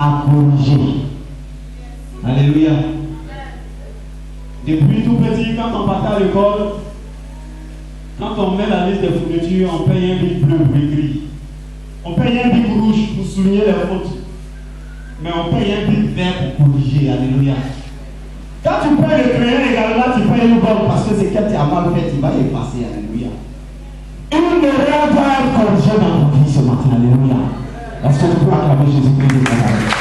à corriger. Alléluia. Depuis tout petit, quand on partait à l'école, quand on met la liste des fournitures, on paye un bic bleu pour écrire. On paye un bic rouge pour souligner les fautes. Mais on paye un bic vert pour corriger. Alléluia. Quand tu payes le crayon également, tu payes une bonne parce que c'est quand tu as mal fait, tu vas effacer. Alléluia. Une erreur doit être corrigée dans ta vie ce matin. Alléluia. Est-ce que tu peux acclamer Jésus-Christ de Nazareth?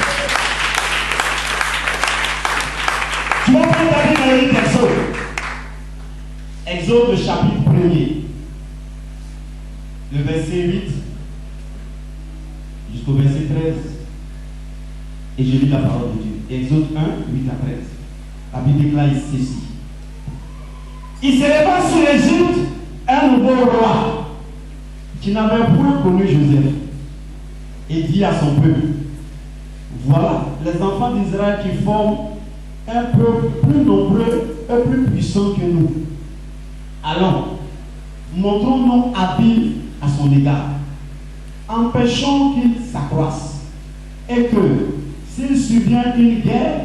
Tu vas prendre ta vie dans le livre d'Exode. Exode, le chapitre 1er, le verset 8 jusqu'au verset 13. Et je lis la parole de Dieu. Exode 1, 8 à 13. La Bible déclare ceci. Il se leva sur l'Égypte un nouveau roi qui n'avait point connu Joseph et dit à son peuple, voilà les enfants d'Israël qui forment un peuple plus nombreux et plus puissant que nous. Allons, montrons-nous habiles à son égard, empêchons qu'il s'accroisse et que s'il survient une guerre,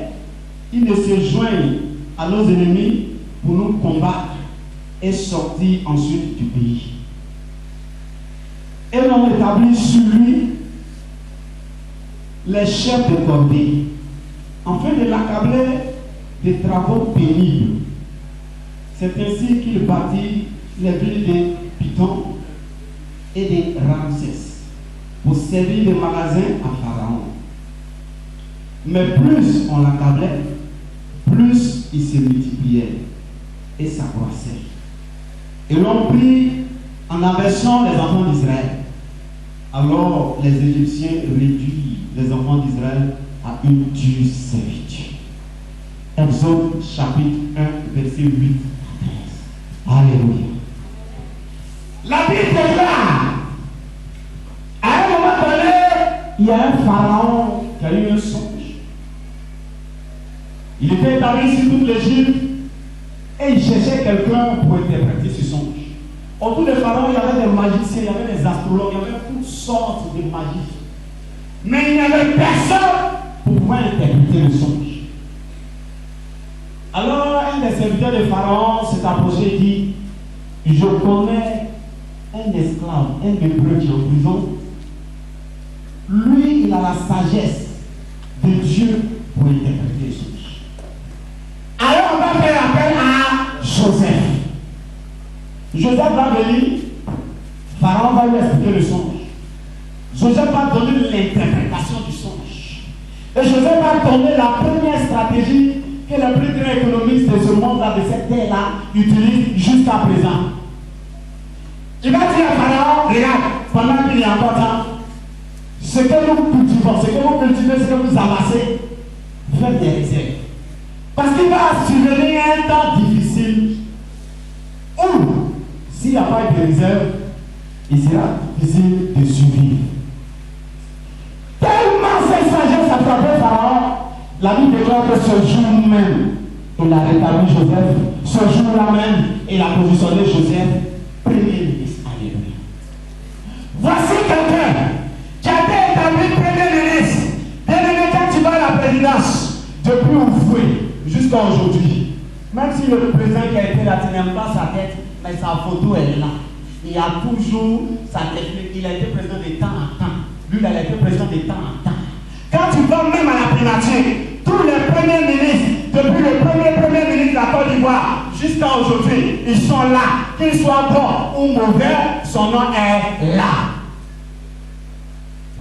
il ne se joigne à nos ennemis pour nous combattre et sortir ensuite du pays. Et l'on établit sur lui les chefs de cordée, afin de l'accabler des travaux pénibles. C'est ainsi qu'il bâtit les villes de Python et de Ramsès pour servir de magasin à Pharaon. Mais plus on l'accablait, plus il se multipliait et s'accroissait. Et l'on prit en aversion les enfants d'Israël. Alors les Égyptiens réduisent les enfants d'Israël à une dure servitude. Exode chapitre 1, verset 8 à 13. Alléluia. La Bible déclare, à un moment donné, il y a un pharaon qui a eu un songe. Il était établi sur toute l'Égypte et il cherchait quelqu'un pour interpréter ce songe. Autour des pharaons, il y avait des magiciens, il y avait des astrologues, il y avait toutes sortes de magies. Mais il n'y avait personne pour pouvoir interpréter le songe. Alors, un des serviteurs de Pharaon s'est approché et dit, je connais un esclave, un hébreu qui est en prison. Lui, il a la sagesse de Dieu pour interpréter le songe. Alors, on va faire appel à Joseph. Joseph va venir, Pharaon va lui expliquer le songe. Joseph va donner l'interprétation du songe. Et Joseph va donner la première stratégie que les plus grands économistes de ce monde-là, de cette terre-là, utilisent jusqu'à présent. Il va dire à Pharaon, regarde, pendant qu'il y a encore temps, ce que nous cultivons, ce que vous cultivez, ce que vous amassez, faites des réserves. Parce qu'il va survenir un temps difficile où, s'il n'y a pas de réserve, il sera difficile de survivre. Tellement cette sagesse a frappé Pharaon, la Bible déclare que ce jour même, il a rétabli Joseph, ce jour-là même, il a positionné Joseph premier ministre. Alléluia. Voici quelqu'un qui a été établi premier ministre. Bien-aimé, quand tu vas à la présidence, depuis Oufoué jusqu'à aujourd'hui, même si le président qui a été là, tu n'aimes pas sa tête, mais sa photo est là. Il y a toujours sa tête. Il a été président de temps en temps. Lui, il a été président de temps en temps. Quand tu vas même à la primature, tous les premiers ministres, depuis le premier ministre de la Côte d'Ivoire jusqu'à aujourd'hui, ils sont là. Qu'ils soient bons ou mauvais, son nom est là.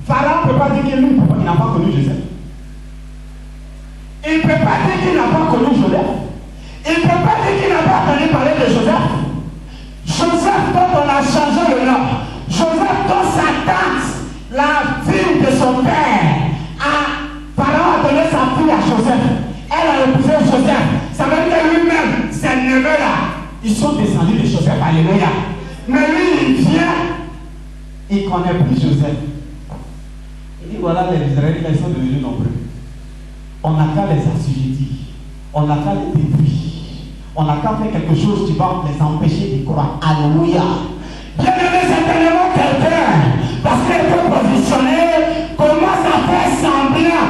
Pharaon ne peut pas dire qu'il n'a pas connu Joseph. Il ne peut pas dire qu'il n'a pas connu Joseph. Il ne peut pas dire qu'il n'a pas entendu parler de Joseph. Joseph dont on a changé le nom. Joseph dont sa tante, la fille de son père, Pharaon a donné sa fille à Joseph. Elle a épousé Joseph. Ça veut dire que lui-même, ses neveux-là, ils sont descendus de Joseph. Alléluia. Mais lui, il vient, il ne connaît plus Joseph. Il dit voilà, les Israéliens, ils sont devenus nombreux. On n'a qu'à les assujettir. On n'a qu'à les détruire. On n'a qu'à faire quelque chose qui va les empêcher de croire. Alléluia. Bien-aimé, c'est tellement quelqu'un, parce qu'il peut positionner, commence à faire semblant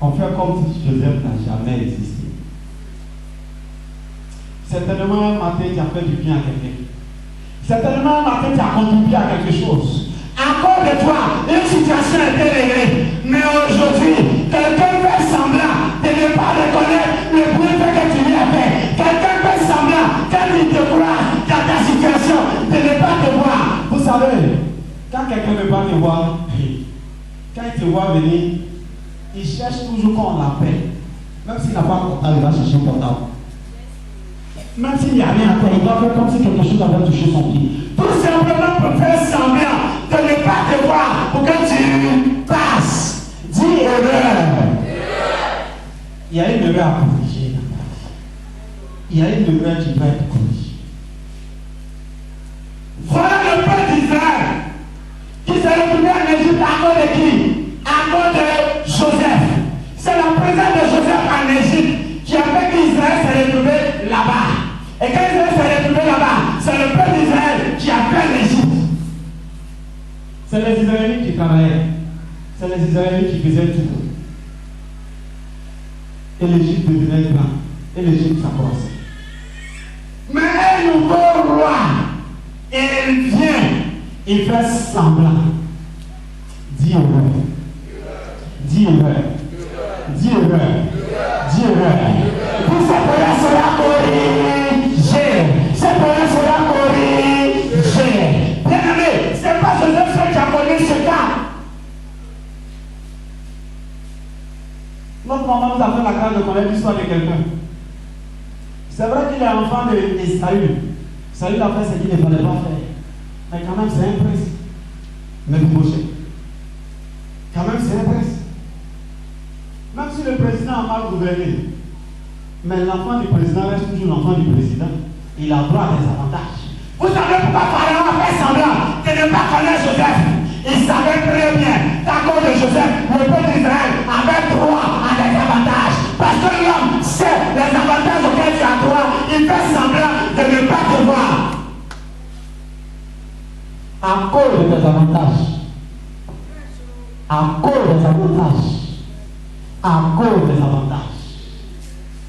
On fait comme si Joseph n'a jamais existé. Certainement, un matin, tu as fait du bien à quelqu'un. Certainement, un matin, tu as contribué à quelque chose. À cause de toi, une situation était réglée. Mais aujourd'hui, quelqu'un fait semblant de ne pas reconnaître le bienfait que tu lui as fait. Quelqu'un fait semblant, quand il te croit dans ta situation, de ne pas te voir. Vous savez, quand quelqu'un ne veut pas te voir, quand il te voit venir, il cherche toujours qu'on l'appelle. Même s'il n'a pas un portable, il va chercher un portable. Même s'il n'y a rien à faire, il va faire comme si quelque chose avait touché son pied. Tout simplement pour faire semblant de ne pas te voir pour que tu passes. Dis erreur. Il y a une erreur à corriger. Il y a une erreur qui doit être corrigée. Voilà le peuple d'Israël qui s'est retrouvé en Égypte à cause de qui? À cause de Joseph. C'est la présence de Joseph en Égypte qui a fait qu'Israël s'est retrouvé là-bas. Et quand Israël s'est retrouvé là-bas, c'est le peuple d'Israël qui a fait l'Égypte. C'est les Israélites qui travaillaient. C'est les Israélites qui faisaient tout. Et l'Égypte devenait grand. Et l'Égypte s'approchait. Mais un nouveau roi, il vient, il fait semblant. Dis erreur. Dis erreur. Dis erreur. Dis erreur. Pour cette erreur sera corrigée. Cette erreur sera corrigée. Bien aimé, ce n'est pas Joseph seul qui a connu ce cas. Notre maman nous a fait la grâce de connaître l'histoire de quelqu'un. C'est vrai qu'il est enfant de Saül. Saül a fait ce qu'il ne fallait pas faire. Mais quand même, c'est un prince. Mephibosheth. Quand même, c'est un prince. Même si le président a mal gouverné, mais l'enfant du président reste toujours l'enfant du président. Il a droit à des avantages. Vous savez pourquoi Pharaon a fait semblant de ne pas connaître Joseph? Il savait très bien qu'à cause de Joseph, le peuple d'Israël avait droit à des avantages. Parce que l'homme sait les avantages auxquels tu as droit, il fait semblant de ne pas te voir. À cause de tes avantages. À cause des avantages. À cause des avantages.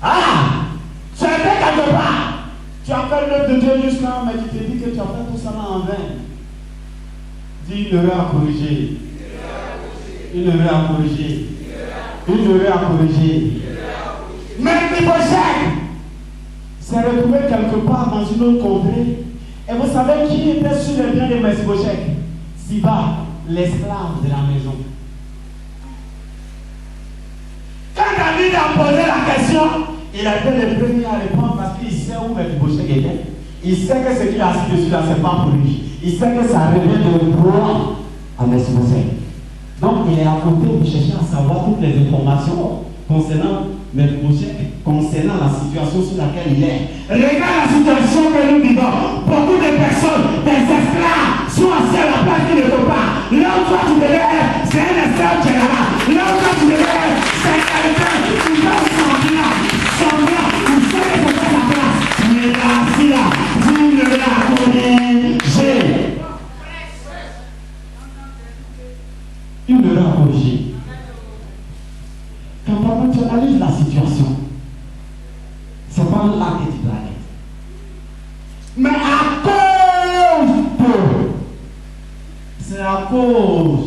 Ah! Tu étais quelque part. Tu as fait l'œuvre de Dieu jusqu'à, mais tu te dis que tu as fait tout ça en vain. Dis une erreur à corriger. Une erreur à corriger. Une erreur à corriger. Mephibosheth s'est retrouvé quelque part dans une autre contrée. Et vous savez qui était sur les biens de Mephibosheth? Siba, l'esclave de la maison. Quand David a posé la question, il a été le premier à répondre parce qu'il sait où Mephibosheth était. Il sait que ce qu'il a assis dessus là, c'est pas pour lui. Il sait que ça revient de droit à Mephibosheth. Donc il est à côté pour chercher à savoir toutes les informations concernant Mephibosheth, concernant la situation sur laquelle il est. Regarde la situation que nous vivons. Beaucoup de personnes, des esclaves, sont assis à la place qu'il ne faut pas. Là où toi tu devais être, c'est un esclave qui est là-bas. Là où toi tu devais être, c'est quelqu'un qui va semblant, il sait que c'est pas sa place. Mais là, assis là, vous ne la corriger. Une erreur à corriger. Quand papa, tu analyses la situation, c'est pas là que tu dois être. Mais à cause de, c'est à cause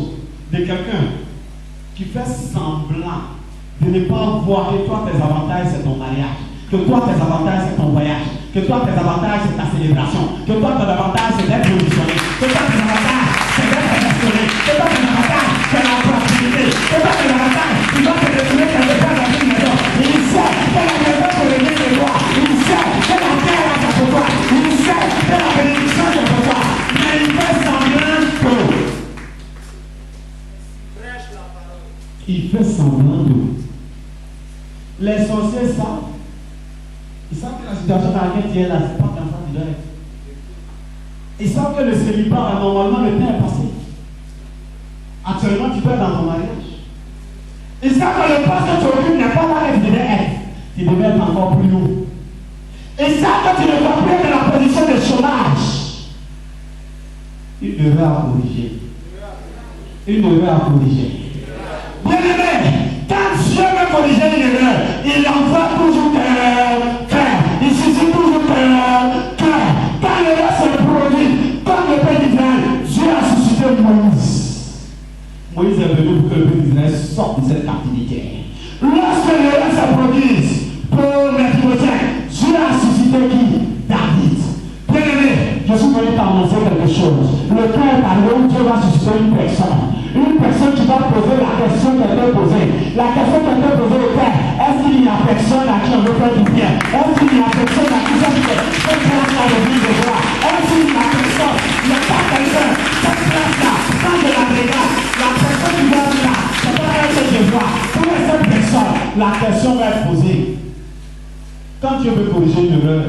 de quelqu'un qui fait semblant de ne pas voir que toi tes avantages c'est ton mariage, que toi tes avantages c'est ton voyage, que toi tes avantages c'est ta célébration, que toi tes avantages c'est d'être positionné, que toi tes avantages c'est d'être gestionné, que toi tes avantages c'est la proximité, que toi tes avantages tu dois te retrouver quelque part dans une maison. Il sait que la maison pour le bien de toi, il sait que la terre c'est pour toi, il sait que la bénédiction c'est pour toi, mais il fait semblant que il fait semblant de. Les sorciers savent. Ils savent que la situation dans laquelle tu es là, c'est pas comme ça tu dois être. Ils savent que le célibat, normalement, le temps est passé. Actuellement, tu peux être dans ton mariage. Ils savent que le poste que tu occupes n'est pas là que tu devais être. Tu devais être encore plus haut. Ils savent que tu ne dois plus être dans la position de chômage. Une erreur à corriger. Une erreur à corriger. Bien aimé, quand Dieu me été posée. La question qui a été posée était, est-ce qu'il n'y a personne à qui on veut faire du bien? Est-ce qu'il n'y a personne à qui on veut faire cette place-là de vie de gloire? Est-ce qu'il n'y a personne? Il n'y a pas quelqu'un. Cette place-là, quand je la regarde, la personne qui vient là, c'est pas elle que je vois. Pour cette personne, la question va être posée. Quand Dieu veut corriger une erreur,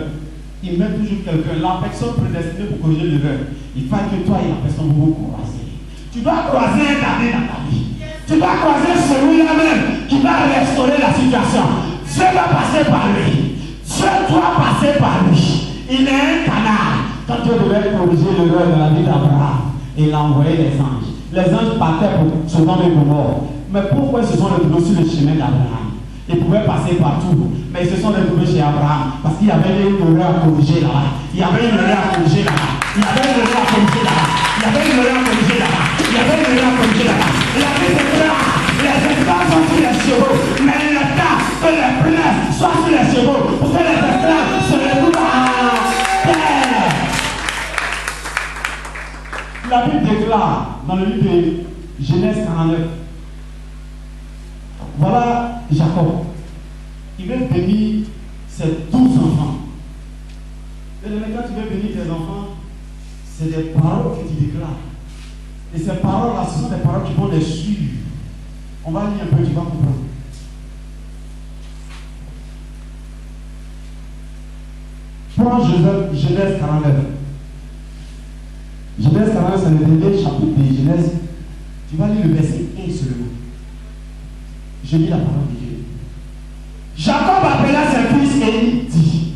il met toujours quelqu'un, la personne prédestinée pour corriger l'erreur. Il faut que toi et la personne vous croisez. Tu dois croiser un David dans ta vie. Tu dois croiser celui-là même qui va restaurer la situation. Dieu va passer par lui. Dieu doit passer par lui. Il est un canard. Quand Dieu devait corriger l'erreur de la vie d'Abraham, il a envoyé les anges. Les anges partaient pour Sodome et Gomorrhe. Mais pourquoi ils se sont retrouvés sur le chemin d'Abraham? Ils pouvaient passer partout, mais ils se sont retrouvés chez Abraham parce qu'il y avait une erreur à corriger là-bas. Il y avait une erreur à corriger là-bas. Il y avait une erreur à corriger là-bas. Il y avait une erreur à corriger là-bas. Il y avait une erreur à corriger là-bas. Il y avait des plans. Les esclaves sont sur les chevaux, mais il est temps que les plans soient sur les chevaux pour que les esclaves se retrouvent à terre. La Bible déclare dans le livre de Genèse 49. Voilà Jacob. Il veut bénir ses 12 enfants. Et quand tu veux bénir tes enfants, c'est des paroles que tu déclares. Et ces paroles-là, ce sont des paroles qui vont les suivre. On va lire un peu, tu vas comprendre. Prends Genèse 49. Genèse 49, c'est le dernier chapitre de Genèse. Tu vas lire le verset 1 seulement. Je lis la parole de Dieu. Jacob appela ses fils et il dit,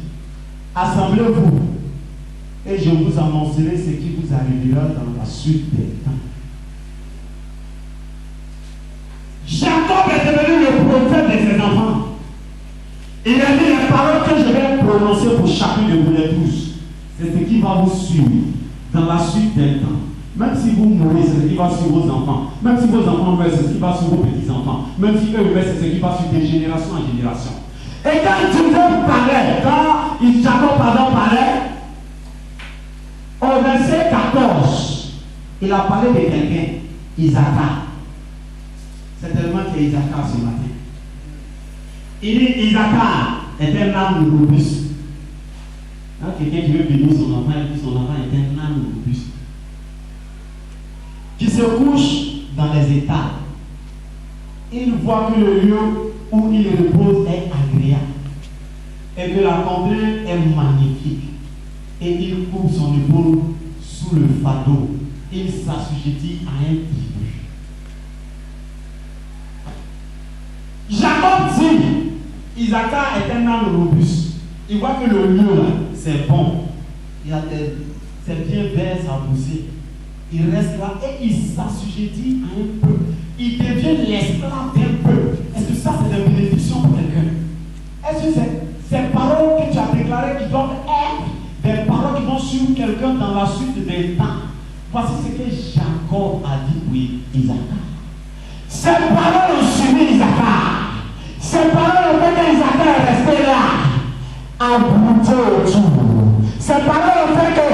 assemblez-vous et je vous annoncerai ce qui vous arrivera dans la suite des temps. Jacob est devenu le prophète de ses enfants. Il a dit les paroles que je vais prononcer pour chacun de vous les tous. C'est ce qui va vous suivre dans la suite des temps. Même si vous mourrez, c'est ce qui va suivre vos enfants. Même si vos enfants meurent, c'est ce qui va suivre vos petits-enfants. Même si eux meurent, c'est ce qui va suivre de génération en génération. Et quand Dieu parlait, quand Jacob parlait, au verset 14, il a parlé de quelqu'un, Isaac. C'est tellement qu'il y a Isaac ce matin. Il dit Isaac est un âne robuste. Quand quelqu'un qui veut bénir son enfant, et puis son enfant est un âne robuste. Qui se couche dans les états. Il voit que le lieu où il repose est agréable et que la contrée est magnifique. Et il coupe son épaule sous le fardeau. Il s'assujettit à un tribut. Jacob dit, Isaac est un âne robuste. Il voit que le lieu là, c'est bon. C'est bien vert, ça a poussé. Il reste là et il s'assujettit à un peuple. Il devient l'esclave d'un peuple. Est-ce que ça c'est une bénédiction pour quelqu'un? Est-ce que c'est ces paroles que tu as déclarées qui doivent être des paroles qui vont suivre quelqu'un dans la suite des temps? Voici ce que Jacob a dit pour Isaac. Ces paroles ont suivi Isaac. Ces paroles ont fait qu'Isaac est resté là, à brouter autour. Ces paroles ont fait que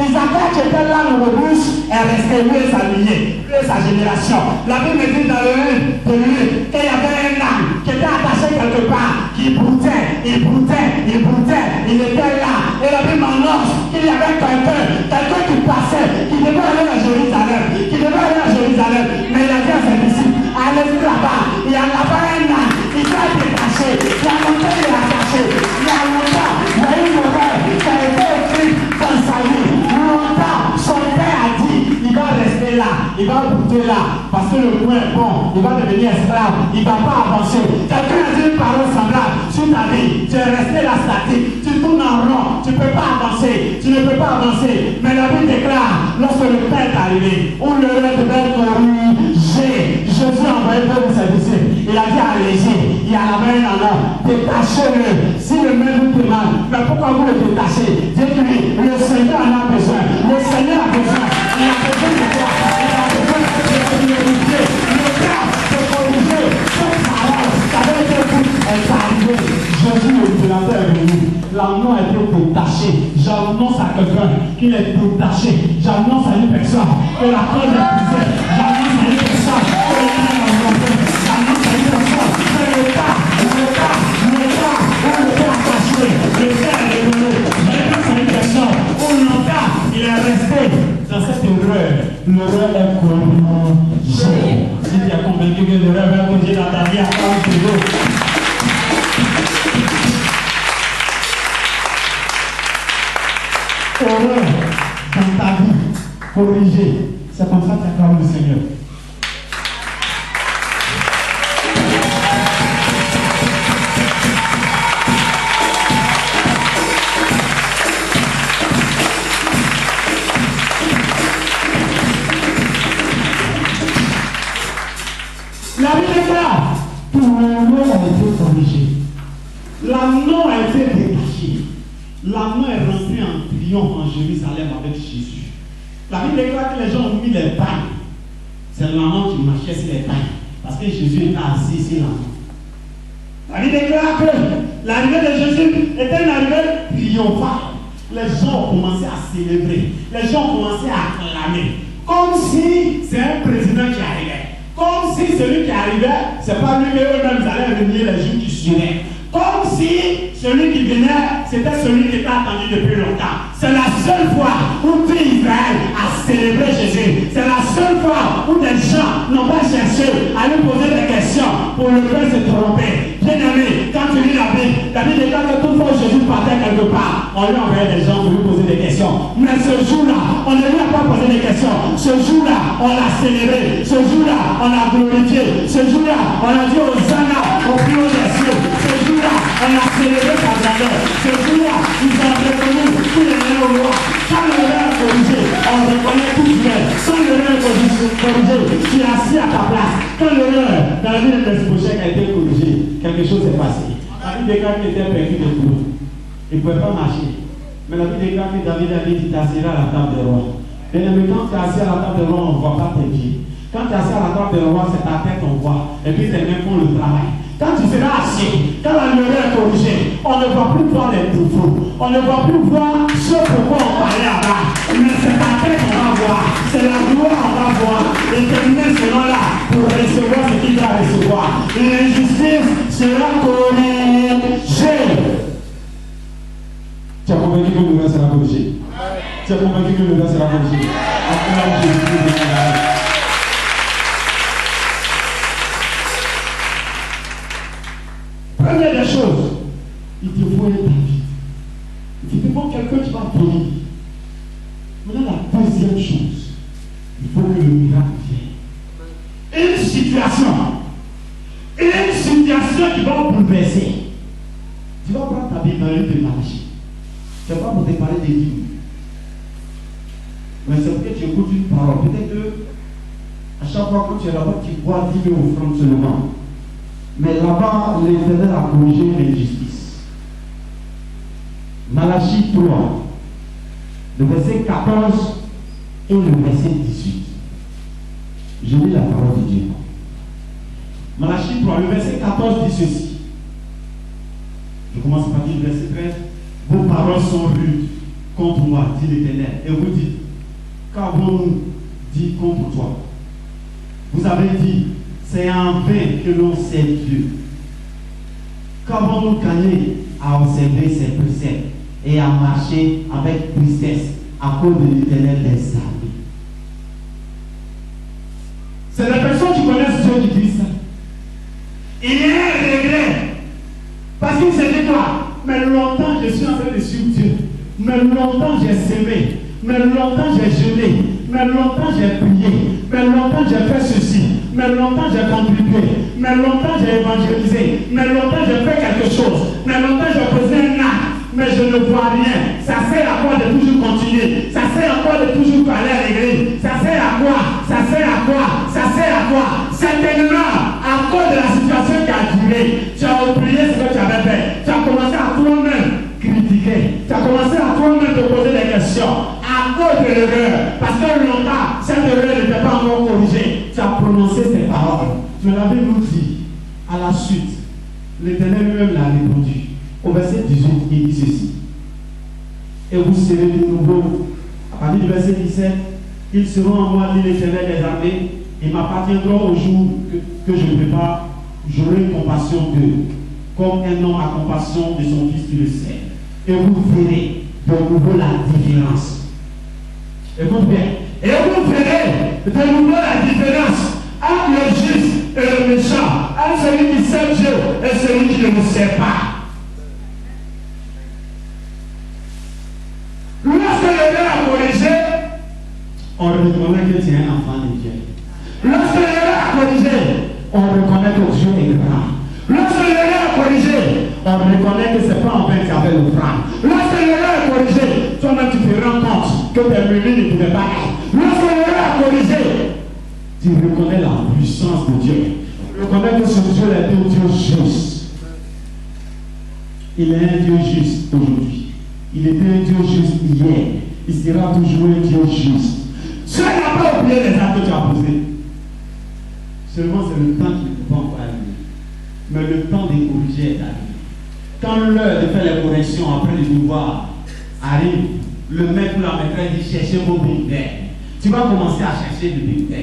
Isaac qui était là, le robuste, est resté lui et sa lignée, lui et sa génération. La Bible dit dans le livre de lui qu'il y avait un âne qui était attaché quelque part, qui broutait, il était là. Et la Bible annonce qu'il y avait quelqu'un qui passait, qui devait aller à Jérusalem, mais il a dit à ses disciples, allez là-bas, il y a là-bas un âne, il doit être détaché, il a longtemps il est attaché, il y a longtemps, il y a une oreille, ça a été écrit dans sa vie, longtemps, son père a dit, il va rester là, il va bouter là, parce que le point est bon, il va devenir esclave, il ne va pas avancer. Quelqu'un a dit une parole semblable sur ta vie, tu es resté là statique, tu tournes en rond, tu ne peux pas avancer, mais la Bible déclare, lorsque le Père est arrivé, où le devait corriger, Jésus a envoyé deux de ses disciples, il a dit allez-y, il y a la main en or, détachez-le, si le main vous demande, mais pourquoi vous le détachez? Dites-lui, le Seigneur en a besoin, il a besoin de toi, il a besoin de vérifier, le cas de corriger, cette parole, ça veut dire qu'elle est arrivée. Jésus le présenteur est venu, l'annonce a été détaché. J'annonce à quelqu'un qu'il est détaché. J'annonce à une personne que la cause est brisée. J'annonce à une personne que le temps est augmenté. corriger. C'est comme ça que tu acclames le Seigneur. La Bible déclare que l'anneau a été corrigé. L'anneau a été détaché. L'anneau est rentré en triomphe en Jérusalem avec Jésus. La Bible déclare que les gens ont mis les pagnes. C'est l'anneau qui marchait sur les pagnes. Parce que Jésus était assis sur l'anneau. La Bible déclare que l'arrivée de Jésus était une arrivée triomphale. Les gens ont commencé à célébrer. Les gens ont commencé à acclamer. Comme si c'est un président qui arrivait. Comme si celui qui arrivait, ce n'est pas lui, mais eux-mêmes allaient réunir les jours qui suivaient. Comme si celui qui venait, c'était celui qui était attendu depuis longtemps. C'est la seule fois où tout Israël a célébré Jésus. C'est la seule fois où des gens n'ont pas cherché à lui poser des questions pour le faire se tromper. Bien aimé, quand tu lis la Bible déclare que toute fois Jésus partait quelque part, on lui envoyait des gens pour lui poser des questions. Mais ce jour-là, on ne lui a pas posé des questions. Ce jour-là, on l'a célébré. Ce jour-là, on l'a glorifié. Ce jour-là, on a dit aux Hosanna au plus haut des cieux. Ce jour-là, on a célébré sa grandeur. Ce jour-là, ils ont reconnu tous les liens au roi. Quand le roi est corrigé, on reconnaît tout le monde. Quand le roi est corrigé, tu es assis à ta place. Quand le roi, dans la vie de Mephibosheth, a été corrigé, quelque chose s'est passé. La Bible déclare qu'il était perdu de tout. Il ne pouvait pas marcher. Mais la Bible déclare que David avait dit t'assiras à la table des rois. Bien aimé, quand tu es assis à la table des rois, on ne voit pas tes pieds. Quand tu es assis à la table des rois, c'est ta tête qu'on voit. Et puis tes mains font le travail. Quand tu seras assis, quand la lumière est corrigée, on ne va plus voir les défauts. On ne va plus voir ce pourquoi on parlait là-bas. Mais c'est ta tête qu'on va voir. C'est la gloire qu'on va voir. Les criminels seront là pour recevoir ce qu'ils doivent recevoir. L'injustice sera corrigée. Tu as convaincu que le lumière sera corrigé? Tu as convaincu que le lumière sera corrigé? Première des choses, il te faut être David. Il te faut quelqu'un qui va bénir. Maintenant, la deuxième chose, il faut que le miracle vienne. Une situation qui va bouleverser. Tu vas prendre ta Bible dans le livre de Malachie. Je ne sais pas pour te parler des livres. Mais c'est pour que tu écoutes une parole. Peut-être que à chaque fois que tu es là-bas, tu vois 10 000 offrandes seulement. Mais là-bas, l'Éternel a corrigé l'injustice. Malachie 3, le verset 14 et le verset 18. Je lis la parole de Dieu. Malachie 3, le verset 14 dit ceci. Je commence par dire le verset 13. Vos paroles sont rudes contre moi, dit l'Éternel. Et vous dites, qu'avons-nous dit contre toi? Vous avez dit, c'est en vain que l'on sait Dieu. Qu'avons-nous gagné à observer ses préceptes et à marcher avec tristesse à cause de l'Éternel des armées? C'est les personnes qui connaissent Dieu qui disent ça. Il y a un regret. Parce qu'il s'est dit quoi? Mais longtemps je suis en train de suivre Dieu. Mais longtemps j'ai semé. Mais longtemps j'ai jeûné. Mais longtemps j'ai prié. Mais longtemps j'ai fait ceci. Mais longtemps j'ai contribué. Mais longtemps j'ai évangélisé. Mais longtemps j'ai fait quelque chose. Mais longtemps j'ai posé un acte. Mais je ne vois rien. Ça sert à quoi de toujours continuer? Ça sert à quoi de toujours parler à l'église? Ça sert à quoi? Ça sert à quoi? Ça sert à quoi? Certainement, à cause de la situation qui a duré, tu as oublié ce que tu avais fait. Tu as commencé à toi-même critiquer. Tu as commencé à toi-même te poser des questions. À cause de l'erreur. Parce que longtemps, cette erreur n'était pas encore corrigée. Tu as prononcé ces paroles. Je l'avais nous dit. À la suite, l'Éternel lui-même l'a répondu. Au verset 18, il dit ceci. Et vous serez de nouveau, à partir du verset 17, ils seront en moi, dit l'Éternel des armées, ils m'appartiendront au jour que je prépare, j'aurai compassion d'eux, comme un homme a compassion de son fils qui le sait. Et vous verrez de nouveau la différence. Écoute bien. Et vous verrez de nouveau la différence entre le juste et le méchant, entre celui qui sait Dieu et celui qui ne le sait pas. Lorsque le Dieu a corrigé, on reconnaît que tu es un enfant de Dieu. Lorsque l'erreur est corrigée, on reconnaît que Dieu est grand. Lorsque l'erreur est corrigée, on reconnaît que ce n'est pas en vain qu'il y avait l'offrande. Lorsque l'erreur est corrigée, toi-même tu te rends compte que tes menus ne pouvaient pas être. Lorsque l'erreur est corrigée, tu reconnais la puissance de Dieu. Tu reconnais que ce Dieu est un Dieu juste. Il est un Dieu juste aujourd'hui. Il était un Dieu juste hier. Il sera toujours un Dieu juste. Dieu n'a pas oublié les actes que tu as posés. Seulement c'est le temps qui ne peut pas encore arriver. Mais le temps de corriger est arrivé. Quand l'heure de faire les corrections après le devoir arrive, le maître ou la maîtresse dit cherchez vos briques. Tu vas commencer à chercher le briques.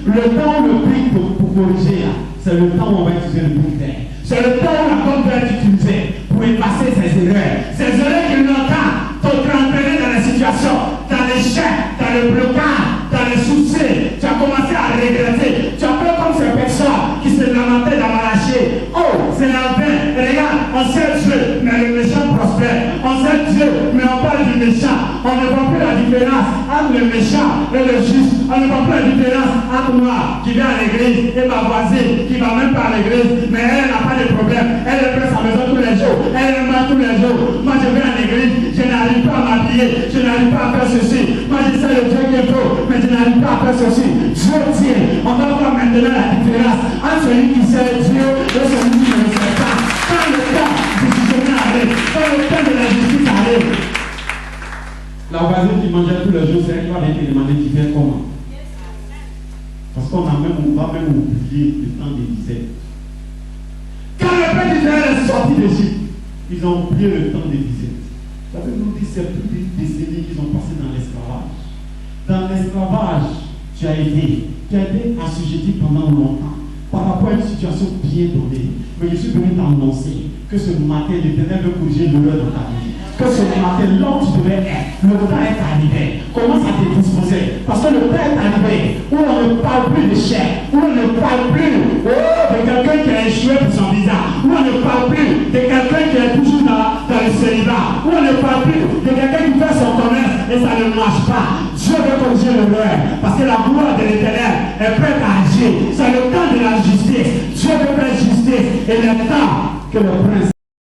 Le temps où le brique pour corriger, c'est le temps où on va utiliser le brique. C'est le temps où la bonne va être utilisée pour effacer ses erreurs. Ces erreurs qui longtemps t'ont entraîné dans la situation, dans l'échec, dans le blocage, dans les soucis. Tu as commencé à regretter. Tu as fait comme ces personnes qui se lamentaient dans Malachie. Oh, c'est la vain. Regarde, on sait Dieu, mais le méchant prospère. On sait Dieu, mais on parle du méchant. On ne voit plus la différence entre le méchant et le juste. On ne voit plus la différence entre moi qui viens à l'église et ma voisine qui ne va même pas à l'église, mais elle n'a pas de problème. Elle est prête à sa maison tous les jours. Elle est mal tous les jours. Moi je viens à l'église, je n'arrive pas à m'habiller, je n'arrive pas à faire ceci. Moi je sais le Dieu qui est beau, mais je n'arrive pas à faire ceci. Dieu tient. On va voir maintenant la différence entre celui qui sait Dieu et celui qui ne sait pas. Quand le temps du jugement arrive, quand le temps de la justice arrive, la voisine qui mangeait tous les jours, c'est elle qui va venir te demander tu fais comment. Parce qu'on va même oublié le temps des dizaines. Quand le peuple d'Israël est sorti d'Égypte, ils ont oublié le temps des dizaines. La Bible nous dit que c'est plus d'une décennie qu'ils ont passé dans l'esclavage. Dans l'esclavage, tu as été assujetti pendant longtemps par rapport à une situation bien donnée. Mais je suis venu t'annoncer que ce matin, l'Éternel veut corriger l'heure de ta vie. Que ce matin, là où tu devais être, le temps est arrivé. Commence à te disposer. Parce que le temps est arrivé où on ne parle plus d'échec, où on ne parle plus de quelqu'un qui a échoué pour son visa, où on ne parle plus de quelqu'un qui est toujours dans le célibat, où on ne parle plus de quelqu'un qui fait son commerce et ça ne marche pas. Dieu veut corriger l'heure parce que la gloire de l'Éternel est prête à agir. C'est le temps de la justice. Dieu veut faire justice et le temps que le prince